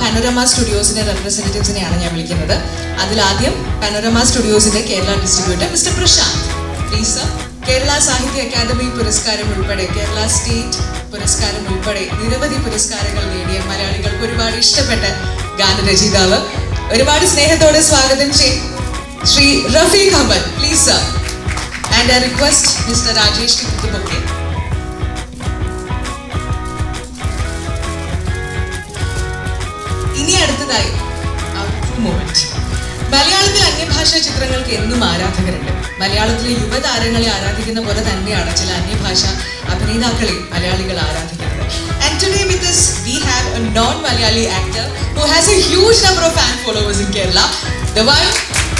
പാനോരമ സ്റ്റുഡിയോസിന്റെ റെപ്രസെന്റേറ്റീവ്സിനെയാണ് ഞാൻ വിളിക്കുന്നത്. അതിലാദ്യം പാനോരമ സ്റ്റുഡിയോസിന്റെ Kerala distributor mister Prashanth, please sir. Kerala Sahitya Akademi പുരസ്കാരം ഉൾപ്പെടെ കേരള സ്റ്റേറ്റ് പുരസ്കാരം ഉൾപ്പെടെ നിരവധി പുരസ്കാരങ്ങൾ നേടിയ മലയാളികൾക്ക് ഒരുപാട് ഇഷ്ടപ്പെട്ട ഗാനരചയിതാവ്, ഒരുപാട് സ്നേഹത്തോടെ സ്വാഗതം ചെയ്യും Shri Rafeeq Ahmed, please sir. And I request mister Rajesh to give the bouquet. ഇനി അടുത്തതായി മൂമെന്റ്. മലയാളത്തിൽ അന്യഭാഷാ ചിത്രങ്ങൾക്ക് എന്നും ആരാധകരുണ്ട്. മലയാളത്തിലെ യുവതാരങ്ങളെ ആരാധിക്കുന്ന പോലെ തന്നെയാണ് ചില അന്യഭാഷ അഭിനേതാക്കളെ മലയാളികൾ ആരാധിക്കുന്നത്. And today with us we have a non-Malayali actor who has a huge number of fan followers in Kerala. The one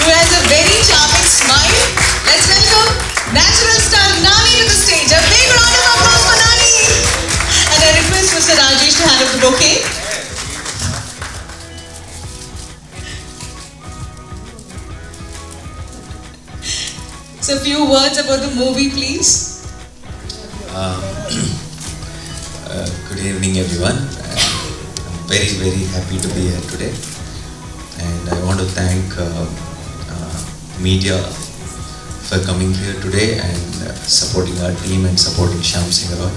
who has a very charming smile. Let's welcome natural star Nani to the stage. A big round of applause for Nani. And I request Mr. Rajesh to hand up the bouquet. So a few words about the movie, please. Good evening, everyone. I'm very, very happy to be here today, and I want to thank media for coming here today and supporting our team and supporting Shyam Singh Roy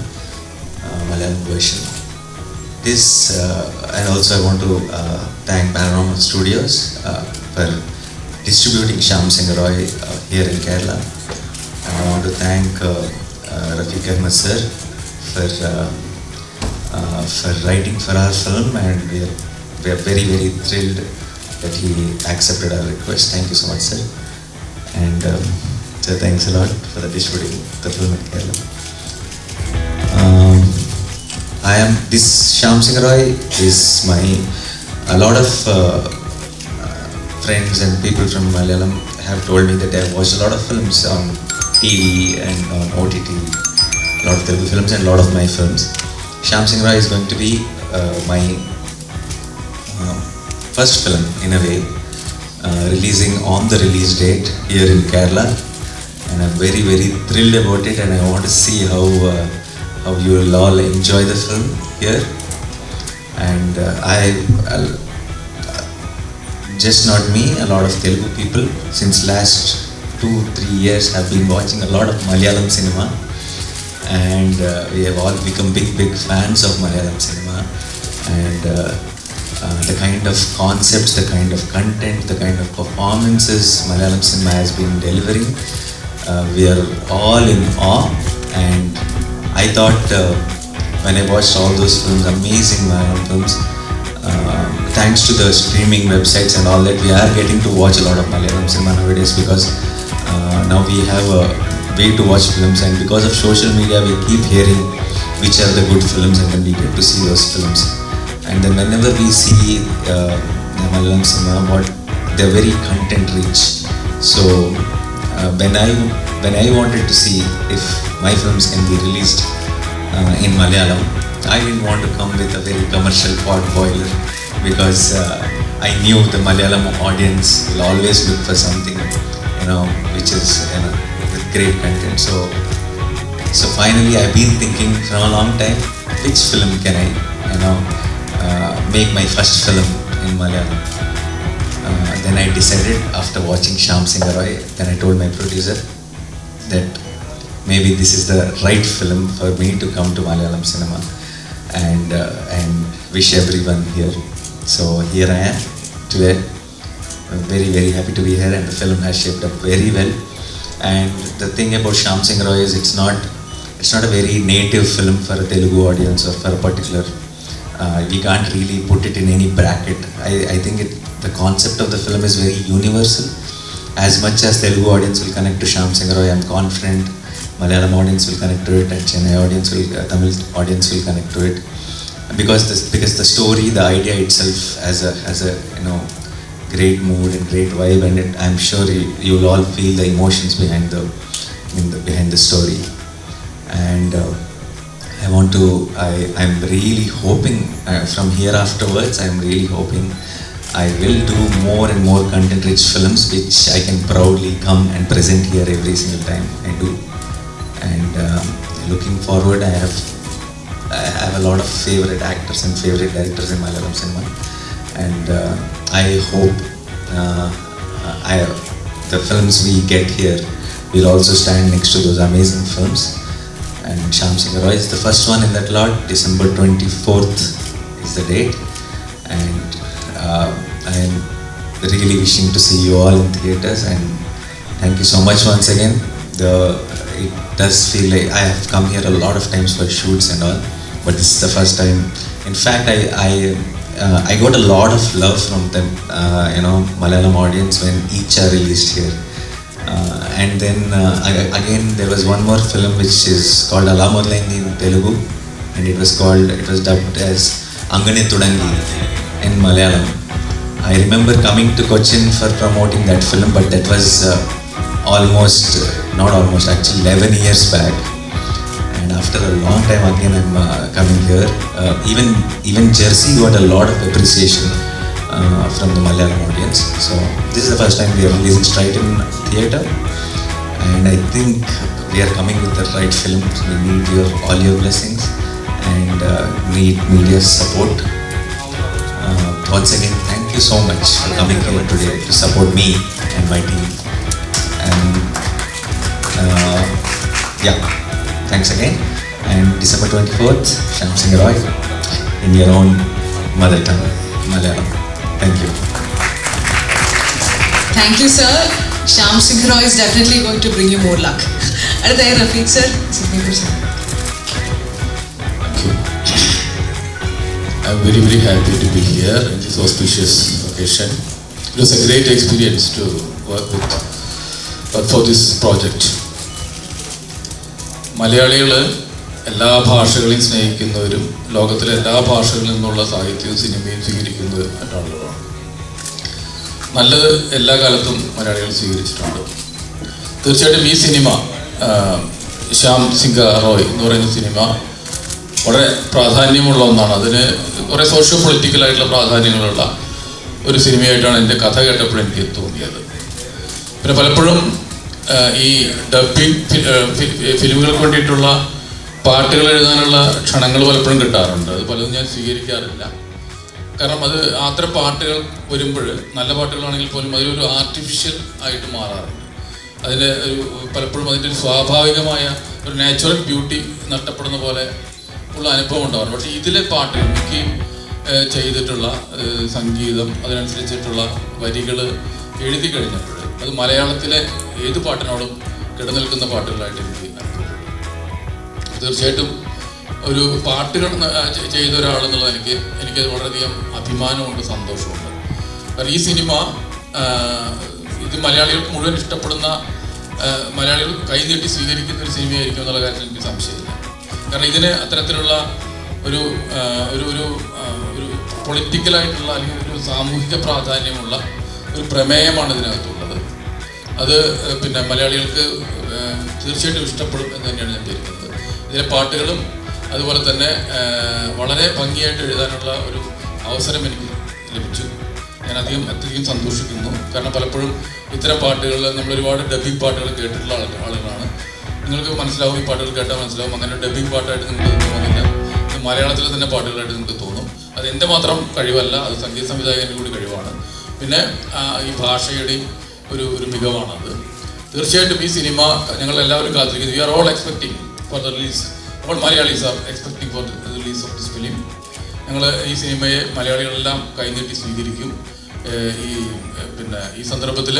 Malayalam version. And also I want to thank Panorama Studios for distributing Shyam Singh Roy here in Kerala. I want to thank Rafeeq Ahmed sir for writing for our film, and we are very, very thrilled that he accepted our request. Thank you so much, sir. And so thanks a lot for the distributing the film in Kerala. This Shyam Singh Roy is a lot of friends and people from Malayalam have told me that they have watched a lot of films on TV and on OTT, a lot of Telugu films and a lot of my films. Shyam Singh Roy is going to be my first film in a way, releasing on the release date here in Kerala, and I'm very, very thrilled about it, and I want to see how you will all enjoy the film here. And I'll just not me, a lot of Telugu people since last 2-3 years have been watching a lot of Malayalam cinema, and we have all become big fans of Malayalam cinema, and the kind of concepts, the kind of content, the kind of performances Malayalam cinema has been delivering, we are all in awe. And I thought when I watched all those films, amazing Malayalam films, thanks to the streaming websites and all that, we are getting to watch a lot of Malayalam cinema nowadays, because now we have a way to watch films, and because of social media we keep hearing which are the good films, and then we get to see those films. And then whenever we see Malayalam cinema, they're very content rich. So when I wanted to see if my films can be released in Malayalam, I didn't want to come with a very commercial pot boiler, because I knew the Malayalam audience will always look for something, which is with great content. So finally I've been thinking for a long time, which film can I make my first film in Malayalam. Then I decided, after watching Shyam Singh Roy, then I told my producer that maybe this is the right film for me to come to Malayalam cinema and wish everyone here. So here I am today. I'm very, very happy to be here, and the film has shaped up very well. And the thing about Shyam Singh Roy is it's not a very native film for a Telugu audience or for a particular. We can't really put it in any bracket. I think the concept of the film is very universal. As much as Telugu audience will connect to Shyam Singh Roy, I'm confident Malayalam audience will connect to it, and Chennai audience Tamil audience will connect to it, because the story, the idea itself has a great mood and great vibe, and I'm sure you will all feel the emotions behind the story. And I'm really hoping from here afterwards, I'm really hoping I will do more and more content-rich films, which I can proudly come and present here every single time I do. And looking forward, I have a lot of favorite actors and favorite directors in Malayalam cinema. and I hope the films we get here will also stand next to those amazing films. And Shyam Singh Roy is the first one in that lot. December 24th is the date, and I am really wishing to see you all in theatres, and thank you so much once again. It does feel like I have come here a lot of times for shoots and all, but this is the first time. In fact, I got a lot of love from the Malayalam audience when each are released here. And then again there was one more film which is called Ala Modalaindi in Telugu, and it was dubbed as Angane Thudangi in Malayalam. I remember coming to Cochin for promoting that film, but that was actually 11 years back. And after a long time again I'm coming here. Even Jersey got a lot of appreciation from the Malayalam audience. So this is the first time we are releasing straight in theatre, and I think we are coming with the right film. We need all your blessings and need media's support. Once again, thank you so much for coming here today to support me and my team. And thanks again. And December 24th, Shyam Singh Roy in your own mother tongue, Malayalam. Thank you. Thank you, sir. Shyam Singh Roy is definitely going to bring you more luck. Aduthayi Rafiq sir. Thank you. I'm very, very happy to be here in this auspicious occasion. It was a great experience to work for this project. മലയാളികൾ എല്ലാ ഭാഷകളെയും സ്നേഹിക്കുന്നവരും ലോകത്തിലെ എല്ലാ ഭാഷകളിൽ നിന്നുള്ള സാഹിത്യവും സിനിമയും സ്വീകരിക്കുന്നത് ആളുകളാണ്. നല്ലത് എല്ലാ കാലത്തും മലയാളികൾ സ്വീകരിച്ചിട്ടുണ്ട്. തീർച്ചയായിട്ടും ഈ സിനിമ ശ്യാം സിംഗ് റോയ് എന്ന് പറയുന്ന സിനിമ വളരെ പ്രാധാന്യമുള്ള ഒന്നാണ്. അതിന് കുറേ സോഷ്യോ പൊളിറ്റിക്കലായിട്ടുള്ള പ്രാധാന്യങ്ങളുള്ള ഒരു സിനിമയായിട്ടാണ് എൻ്റെ കഥ കേട്ടപ്പോൾ എനിക്ക് തോന്നിയത്. പിന്നെ പലപ്പോഴും ഈ ഡബ്ബിംഗ് ഫിലിമുകൾക്ക് വേണ്ടിയിട്ടുള്ള പാട്ടുകൾ എഴുതാനുള്ള ക്ഷണങ്ങൾ പലപ്പോഴും കിട്ടാറുണ്ട്. അത് പലതും ഞാൻ സ്വീകരിക്കാറില്ല. കാരണം അത് അത്തരം പാട്ടുകൾ വരുമ്പോൾ നല്ല പാട്ടുകളാണെങ്കിൽ പോലും അതിലൊരു ആർട്ടിഫിഷ്യൽ ആയിട്ട് മാറാറുണ്ട്. അതിൻ്റെ പലപ്പോഴും അതിൻ്റെ ഒരു സ്വാഭാവികമായ ഒരു നാച്ചുറൽ ബ്യൂട്ടി നഷ്ടപ്പെടുന്ന പോലെ ഉള്ള അനുഭവം ഉണ്ടാവാറുണ്ട്. പക്ഷേ ഇതിലെ പാട്ട് എനിക്ക് ചെയ്തിട്ടുള്ള സംഗീതം, അതിനനുസരിച്ചിട്ടുള്ള വരികൾ എഴുതി കഴിഞ്ഞപ്പോൾ അത് മലയാളത്തിലെ ഏത് പാട്ടിനോടും കിടനിൽക്കുന്ന പാട്ടുകളായിട്ട് എനിക്ക് അനുഭവപ്പെട്ടു. തീർച്ചയായിട്ടും ഒരു പാട്ടുകൾ ചെയ്ത ഒരാളെന്നുള്ള എനിക്ക് വളരെയധികം അഭിമാനമുണ്ട്, സന്തോഷമുണ്ട്. കാരണം ഈ സിനിമ ഇത് മലയാളികൾക്ക് മുഴുവൻ ഇഷ്ടപ്പെടുന്ന, മലയാളികൾ കൈനീട്ടി സ്വീകരിക്കുന്ന ഒരു സിനിമയായിരിക്കും എന്നുള്ള കാര്യത്തിൽ എനിക്ക് സംശയമില്ല. കാരണം ഇതിന് അത്തരത്തിലുള്ള ഒരു പൊളിറ്റിക്കലായിട്ടുള്ള അല്ലെങ്കിൽ ഒരു സാമൂഹിക പ്രാധാന്യമുള്ള ഒരു പ്രമേയമാണ് ഇതിനകത്തുള്ളത്. അത് പിന്നെ മലയാളികൾക്ക് തീർച്ചയായിട്ടും ഇഷ്ടപ്പെടും എന്ന് തന്നെയാണ് ഞാൻ വിചാരിക്കുന്നത്. ഇതിലെ പാട്ടുകളും അതുപോലെ തന്നെ വളരെ ഭംഗിയായിട്ട് എഴുതാനുള്ള ഒരു അവസരം എനിക്ക് ലഭിച്ചു. ഞാൻ അത്യധികം സന്തോഷിക്കുന്നു. കാരണം പലപ്പോഴും ഇത്തരം പാട്ടുകൾ നമ്മൾ ഒരുപാട് ഡബ്ബിംഗ് പാട്ടുകൾ കേട്ടിട്ടുള്ള ആളുകളാണ്. നിങ്ങൾക്ക് മനസ്സിലാവും, ഈ പാട്ടുകൾ കേട്ടാൽ മനസ്സിലാവും. അങ്ങനെ ഡബ്ബിംഗ് പാട്ടായിട്ട് നിങ്ങൾക്ക് തോന്നില്ല, മലയാളത്തിലെ തന്നെ പാട്ടുകളായിട്ട് നിങ്ങൾക്ക് തോന്നും. അത് എൻ്റെ മാത്രം കഴിവല്ല, അത് സംഗീത സംവിധായകൻ്റെ കൂടി കഴിവാണ്. പിന്നെ ഈ ഭാഷയുടെയും ഒരു മികവാണത്. തീർച്ചയായിട്ടും ഈ സിനിമ ഞങ്ങളെല്ലാവരും കാത്തിരിക്കുന്നു. We are all expecting for the release. All Malayalees are expecting for the release of this film. ഞങ്ങൾ ഈ സിനിമയെ മലയാളികളെല്ലാം കൈനീട്ടി സ്വീകരിക്കും. ഈ സന്ദർഭത്തിൽ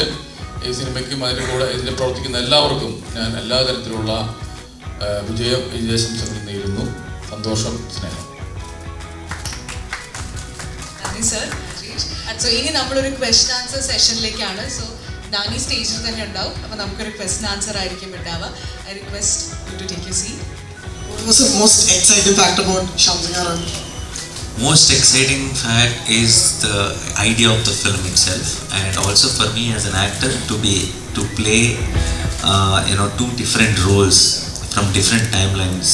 ഈ സിനിമയ്ക്കും അതിൻ്റെ കൂടെ ഇതിൽ പ്രവർത്തിക്കുന്ന എല്ലാവർക്കും ഞാൻ എല്ലാ തരത്തിലുള്ള വിജയാശംസകൾ നേരുന്നു. സന്തോഷം, സ്നേഹം. സോ ഇനി നമ്മളൊരു ക്വസ്റ്റ്യൻ ആൻസർ സെഷനിലേക്കാണ്. സോ നാനി സ്റ്റേജിൽ തന്നെ ഉണ്ടാവും. അപ്പോൾ നമുക്കൊരു ക്വസ്റ്റ്യൻ ആൻസർ ആയിരിക്കും ഉണ്ടാവുക. I request you to take your seat. What was the most exciting fact about Shyam Singh Roy? Most exciting fact is the idea of the film itself, and also for me as an actor to play two different roles from different timelines.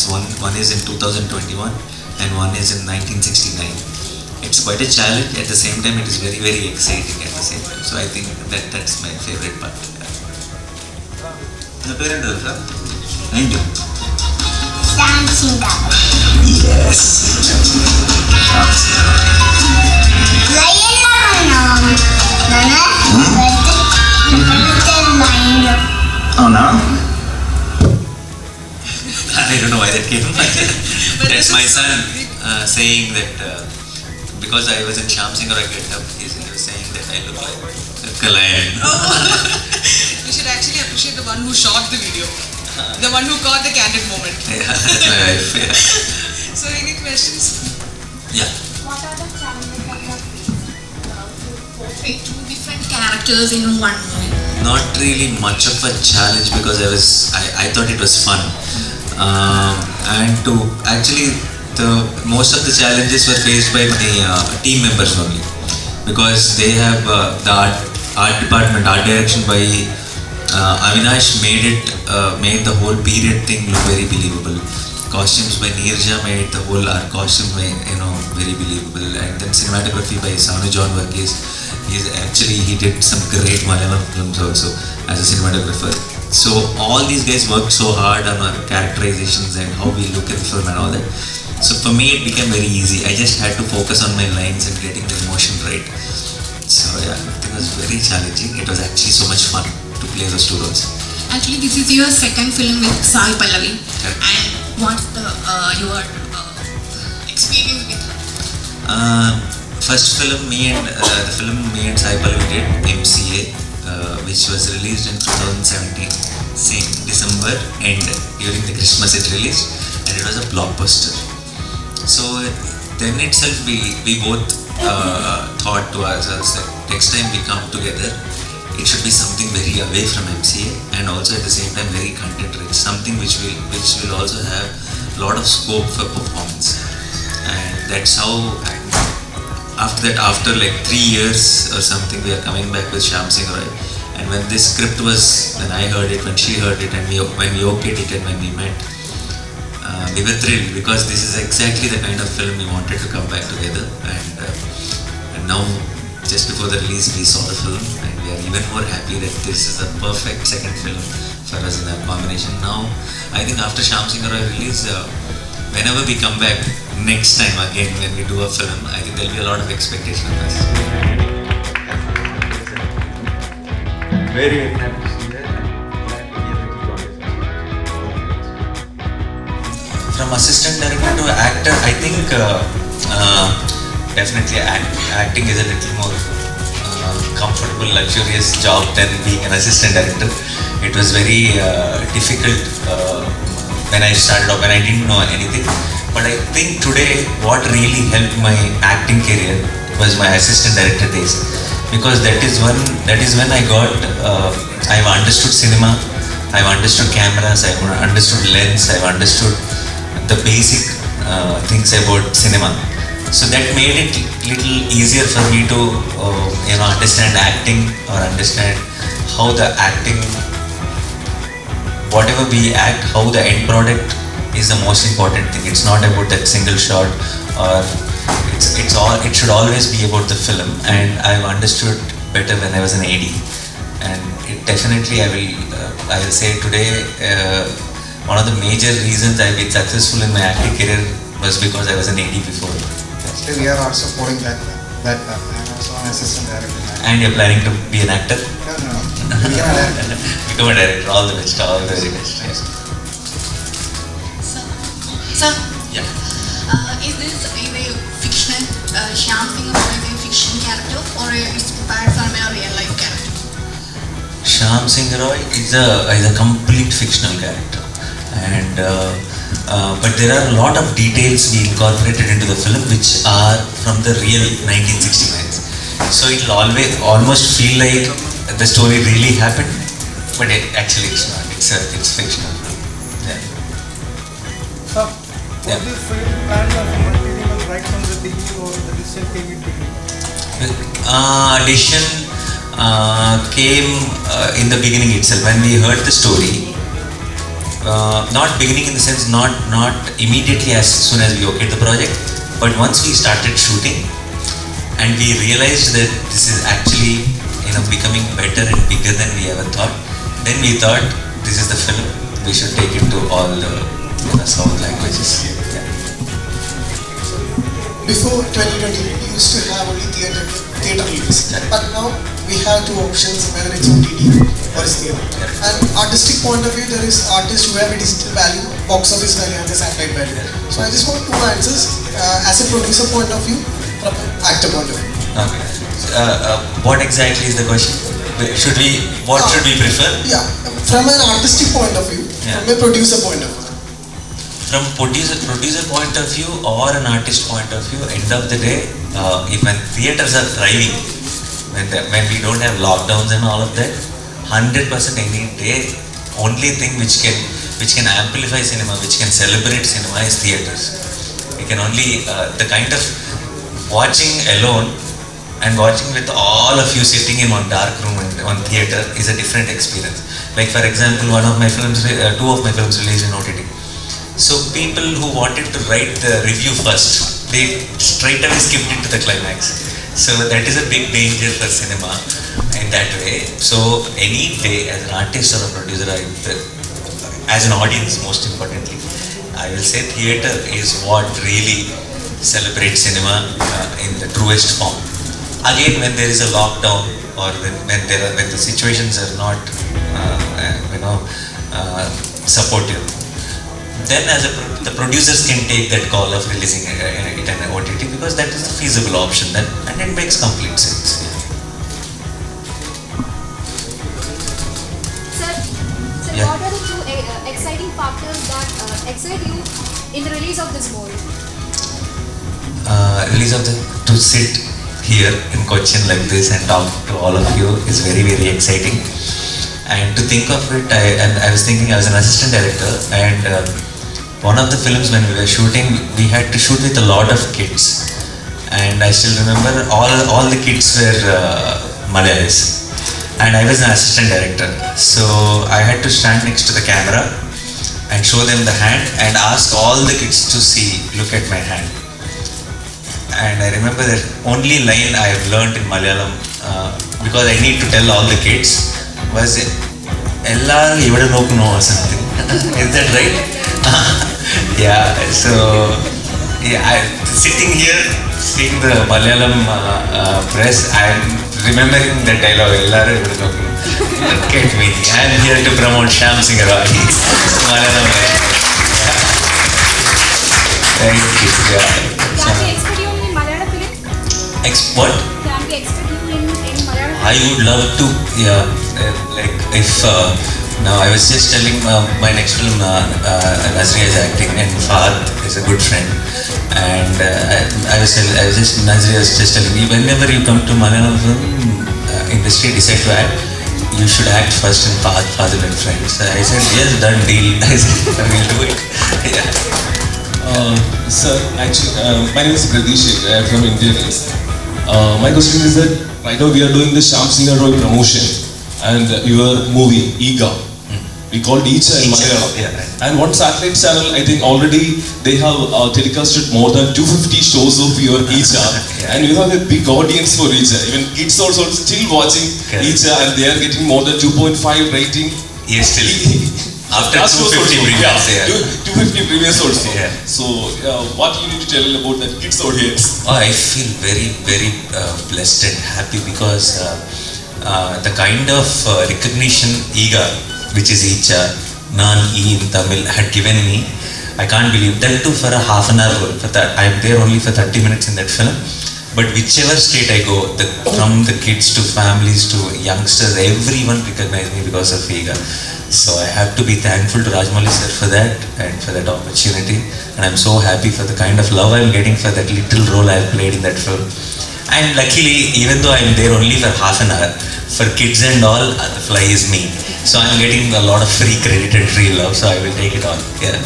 One is in 2021 and one is in 1969. It's quite a challenge. At the same time, it is very, very exciting at the same time. So I think that's my favorite part. Thank you. Shyam Singh Roy. Yes. Lion don't know why that came. But That's this my is- son saying that because I was in Shyam Singh Roy get up, he was saying that I look like a lion. We should actually appreciate the one who shot the video, the one who caught the candid moment. Yeah, that's my wife. Yeah. So, any questions? Yeah. What are the challenges that you have faced to portray Two different characters in one movie. Not really much of a challenge because I thought it was fun. And to actually most of the challenges were faced by my team members only, because they have the art department, art direction by Avinash made the whole period thing look very believable. Costumes by Neerja made the whole art costume very believable, and then cinematography by Sanu John Varghese. He did some great Malayalam films also as a cinematographer. So all these guys worked so hard on our characterizations and how we look at the film and all that. So for me it became very easy. I just had to focus on my lines and getting the emotion right. So yeah, it was very challenging. It was actually so much fun to play those two roles. Actually, this is your second film with Sai Pallavi. Correct. And what's your experience with her? First film the film me and Sai Pallavi did, MCA, which was released in 2017, same December end, during the Christmas it released, and it was a blockbuster. So then itself we both thought to ourselves that next time we come together, it should be something very away from MCA and also at the same time very content rich, something which will also have a lot of scope for performance. And that's how after like 3 years or something, we are coming back with Shyam Singh Roy. And when this script was, when I heard it, when she heard it, and when we okayed it and when we met, we were thrilled because this is exactly the kind of film we wanted to come back together. And now, just before the release, we saw the film and we are even more happy that this is a perfect second film for us in that combination. Now, I think after Shyam Singh Roy release, whenever we come back next time again when we do a film, I think there will be a lot of expectation of us. Very, very happy to see that. From assistant director to actor, I think definitely acting is a little more comfortable, luxurious job than being an assistant director. It was very difficult when I started off, when I didn't know anything. But I think today what really helped my acting career was my assistant director days, because that is when I got I've understood cinema, I've understood cameras, I've understood lens, I've understood the basic things about cinema. So that made it little easier for me to understand acting or understand how the acting, whatever we act, how the end product is the most important thing. It's not about that single shot, or it should always be about the film. And I've understood better when I was an AD, and it definitely I will say today one of the major reasons I've been successful in my acting career was because I was an AD before. Actually, we are also following that path. I'm also an assistant director. And you're planning to be an actor? No. Become a director. Become a director. All the best. All the very best. Yes. Sir, Yeah. is this a fiction, Shyam Singh Roy is a fiction character or it's inspired from a real life character? Shyam Singh Roy is a complete fictional character, and but there are a lot of details we incorporated into the film which are from the real 1969s. So it will almost feel like the story really happened, but actually it's not. It's fictional. Yeah. Sir, Yeah. was this film planned as a material right from the beginning or the decision came in beginning? Decision came in the beginning itself when we heard the story. Not beginning in the sense not immediately as soon as we okayed the project, but once we started shooting and we realized that this is actually becoming better and bigger than we ever thought, then we thought this is the film, we should take it to all the South languages. Yeah. Before 2020, we used to have only theater release. Correct. But now we we have two options, whether it's OTT or it's theatre. And artistic point of view, there is artists who have a digital value, box office value and the satellite value. So I just want two answers as a producer point of view, from an actor point of view. Okay. What exactly is the question? What should we prefer? Yeah, from an artistic point of view, from a producer point of view. From producer point of view or an artist point of view, end of the day, when theatres are thriving, when we don't have lockdowns and all of that, 100% any day, only thing which can amplify cinema, which can celebrate cinema is theatres. We can only, the kind of watching alone and watching with all of you sitting in one dark room and one theatre is a different experience. Like for example, two of my films released in OTT. So people who wanted to write the review first, they straight away skipped into the climax. So that is a big danger for cinema in that way. So any day as an artist or a producer, as an audience most importantly, I will say theatre is what really celebrates cinema in the truest form. Again, when there is a lockdown or when the situations are not supportive, then the producers can take that call of releasing it in OTT because that is the feasible option and it makes complete sense. Sir, Yeah. what are the two exciting factors that excite you in the release of this movie? To sit here in Cochin like this and talk to all of you is very, very exciting. And to think of it, I was thinking I was an assistant director, and one of the films when we were shooting, we had to shoot with a lot of kids. And I still remember all the kids were Malayalis. And I was an assistant director. So I had to stand next to the camera and show them the hand and ask all the kids to look at my hand. And I remember the only line I have learned in Malayalam, because I need to tell all the kids, was "Ellaru ivada nokkuno" or something. Is that right? Yeah. So sitting here, seeing the Malayalam press, I am remembering that dialogue. "Ellaru ivada nokkuno." Look at me. I am here to promote Shyam Singh Roy, Malayalam. Thank you. Yeah. Can we expect you in Malayalam film? What? Can we expect you in Malayalam film? I would love to, yeah. Like if now I was just telling my next film, Nazria is acting, and Fahad is a good friend, and Nazria was just telling me, whenever you come to Malayalam film industry, decide to act, you should act first in Fahad and Friends. I said yes, done deal. I said we'll do it. Yeah. Sir, actually, my name is Pradesh. I am from India. My question is that right now we are doing the Shyam Singh Roy promotion and your movie Eega. We called Eecha in Malayalam. Yeah, right. And one satellite channel, I think already they have telecasted more than 250 shows of your Eecha. Yeah. And you have a big audience for Eecha. Even kids also still watching Eecha, and they are getting more than 2.5 rating. Yes, still. After 250 previous, yeah. 250 previous also. Yeah. So, what you need to tell about that kids audience? I feel very, very blessed and happy because the kind of recognition Eega, which is Eecha, Nan-E in Tamil, had given me, I can't believe that too for a half an hour. I'm there only for 30 minutes in that film. But whichever state I go, from the kids to families to youngsters, everyone recognized me because of Eega. So I have to be thankful to Rajmouli sir for that and for that opportunity. And I'm so happy for the kind of love I'm getting for that little role I've played in that film. And luckily, even though I'm there only for half an hour, for kids and all, the fly is me. So I'm getting a lot of free credit and free love, so I will take it all. Yeah.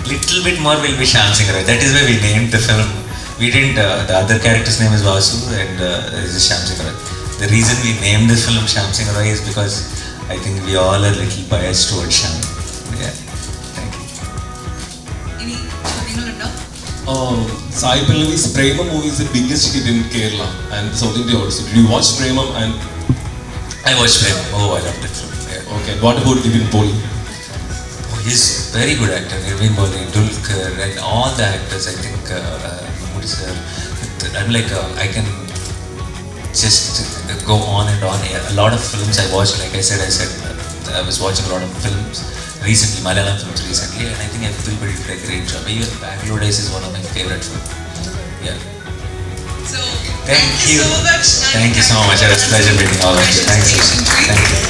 Little bit more will be Shyam Singh Roy. That is why we named the film. We didn't, the other character's name is Vasu and this is Shyam Singh Roy. The reason we named the film Shyam Singh Roy is because I think we all are a little biased towards Shyam. Yeah. Thank you. ഇനി ചോദ്യങ്ങളുണ്ടോ? Sai Pallavi's Prema movie is the biggest hit in Kerala and South India also. Did you watch Prema? And I watched him. Oh, I loved it film. Yeah. okay, what about Nivin Poli? Oh, he's very good actor. Nivin Poli, Dulquer, and all the actors. I think Modi sir. I'm like I can just go on and on. A lot of films I watched, like I said, I was watching a lot of films recently, Malayalam films recently, and I think everybody did a great job. Even Bangalore Days is one of my favorite films. Yeah. So, Thank you so much. Thank you so much. It was a pleasure meeting all of you. Thank you. Thank you.